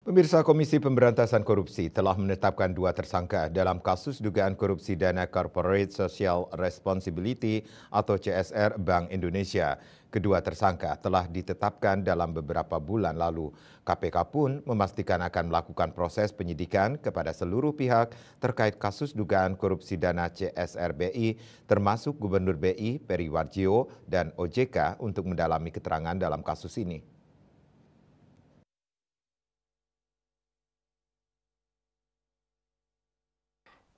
Pemirsa Komisi Pemberantasan Korupsi telah menetapkan 2 tersangka dalam kasus dugaan korupsi dana Corporate Social Responsibility atau CSR Bank Indonesia. Kedua tersangka telah ditetapkan dalam beberapa bulan lalu. KPK pun memastikan akan melakukan proses penyidikan kepada seluruh pihak terkait kasus dugaan korupsi dana CSR BI, termasuk Gubernur BI Peri Warjio dan OJK untuk mendalami keterangan dalam kasus ini.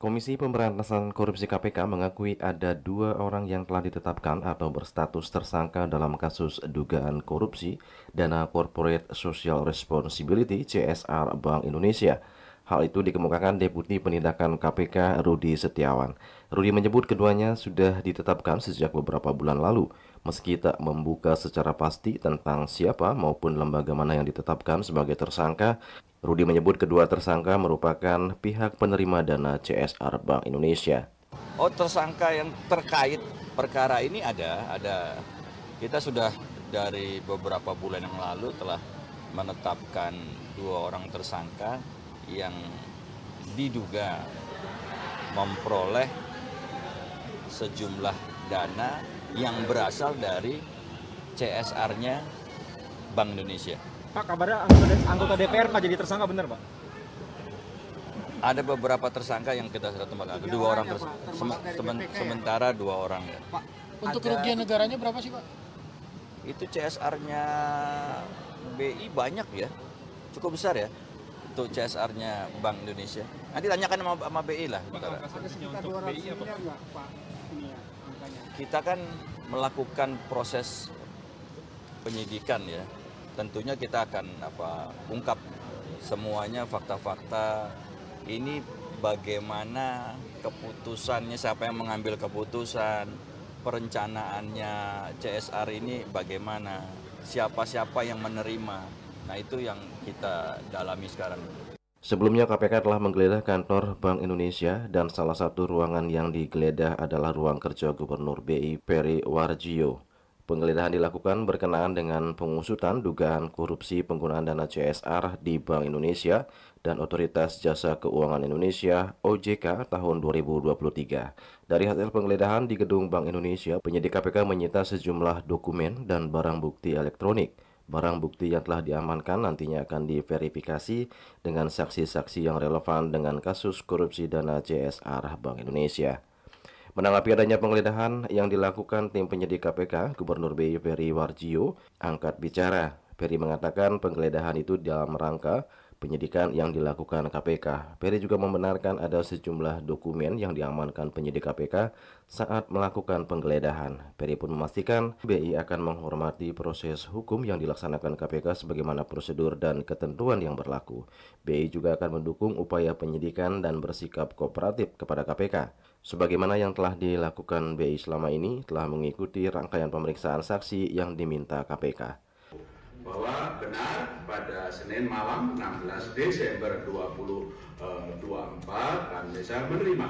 Komisi Pemberantasan Korupsi KPK mengakui ada 2 orang yang telah ditetapkan atau berstatus tersangka dalam kasus dugaan korupsi dana Corporate Social Responsibility CSR Bank Indonesia. Hal itu dikemukakan Deputi Penindakan KPK Rudi Setiawan. Rudi menyebut keduanya sudah ditetapkan sejak beberapa bulan lalu, meski tak membuka secara pasti tentang siapa maupun lembaga mana yang ditetapkan sebagai tersangka. Rudi menyebut kedua tersangka merupakan pihak penerima dana CSR Bank Indonesia. Tersangka yang terkait perkara ini ada. Kita sudah dari beberapa bulan yang lalu telah menetapkan 2 orang tersangka yang diduga memperoleh sejumlah dana yang berasal dari CSR-nya Bank Indonesia. Pak, kabarnya anggota DPR Pak jadi tersangka, benar Pak? Ada beberapa tersangka yang kita sudah tempatkan. 2 orang sementara 2 orang. Ya. Pak, untuk kerugian negaranya berapa sih Pak? Itu CSR-nya BI banyak ya, cukup besar ya. Untuk CSR-nya Bank Indonesia. Nanti tanyakan sama BI lah. Ada sekitar 200 miliar nggak Pak? Ini ya, angkanya. Kita kan melakukan proses penyidikan ya. Tentunya kita akan ungkap semuanya fakta-fakta ini, bagaimana keputusannya, siapa yang mengambil keputusan, perencanaannya CSR ini bagaimana, siapa-siapa yang menerima. Nah itu yang kita dalami sekarang. Sebelumnya KPK telah menggeledah kantor Bank Indonesia dan salah satu ruangan yang digeledah adalah ruang kerja Gubernur BI Peri Warjio. Penggeledahan dilakukan berkenaan dengan pengusutan dugaan korupsi penggunaan dana CSR di Bank Indonesia dan Otoritas Jasa Keuangan Indonesia OJK tahun 2023. Dari hasil penggeledahan di gedung Bank Indonesia, penyidik KPK menyita sejumlah dokumen dan barang bukti elektronik. Barang bukti yang telah diamankan nantinya akan diverifikasi dengan saksi-saksi yang relevan dengan kasus korupsi dana CSR Bank Indonesia. Menanggapi adanya penggeledahan yang dilakukan tim penyidik KPK, Gubernur BI Peri Warjio angkat bicara. Peri mengatakan penggeledahan itu dalam rangka penyidikan yang dilakukan KPK. Peri juga membenarkan ada sejumlah dokumen yang diamankan penyidik KPK saat melakukan penggeledahan. Peri pun memastikan BI akan menghormati proses hukum yang dilaksanakan KPK sebagaimana prosedur dan ketentuan yang berlaku. BI juga akan mendukung upaya penyidikan dan bersikap kooperatif kepada KPK. Sebagaimana yang telah dilakukan BI selama ini, telah mengikuti rangkaian pemeriksaan saksi yang diminta KPK. Bahwa benar pada Senin malam 16 Desember 2024 Bank Indonesia menerima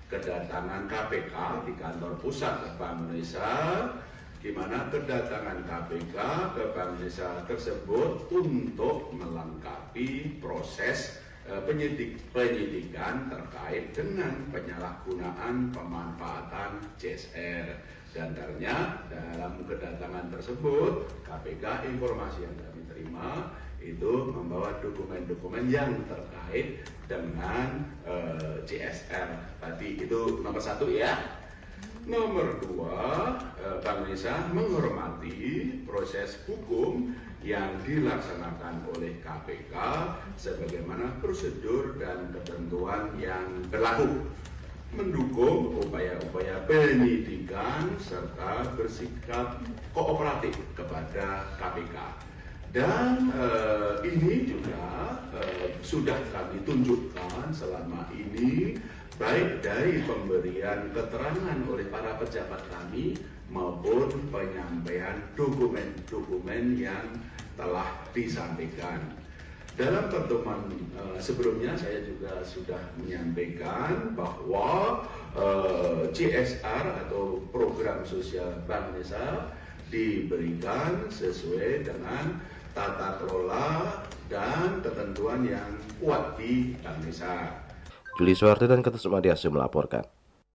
kedatangan KPK di kantor pusat Bank Indonesia, di mana kedatangan KPK ke Bank Indonesia tersebut untuk melengkapi proses penyidikan terkait dengan penyalahgunaan pemanfaatan CSR. Dan ternyata dalam kedatangan tersebut KPK informasi yang kami terima itu membawa dokumen-dokumen yang terkait dengan CSR. Tadi itu nomor 1 ya. Nomor 2, Bank Indonesia menghormati proses hukum yang dilaksanakan oleh KPK sebagaimana prosedur dan ketentuan yang berlaku, mendukung upaya-upaya penyidikan serta bersikap kooperatif kepada KPK. Dan ini juga sudah kami tunjukkan selama ini, baik dari pemberian keterangan oleh para pejabat kami maupun penyampaian dokumen-dokumen yang telah disampaikan. Dalam pertemuan sebelumnya saya juga sudah menyampaikan bahwa CSR atau program sosial Bank Indonesia diberikan sesuai dengan tata kelola dan ketentuan yang kuat di Bank Desa. Juli Suwarti dan Ketut Sumadiasi melaporkan.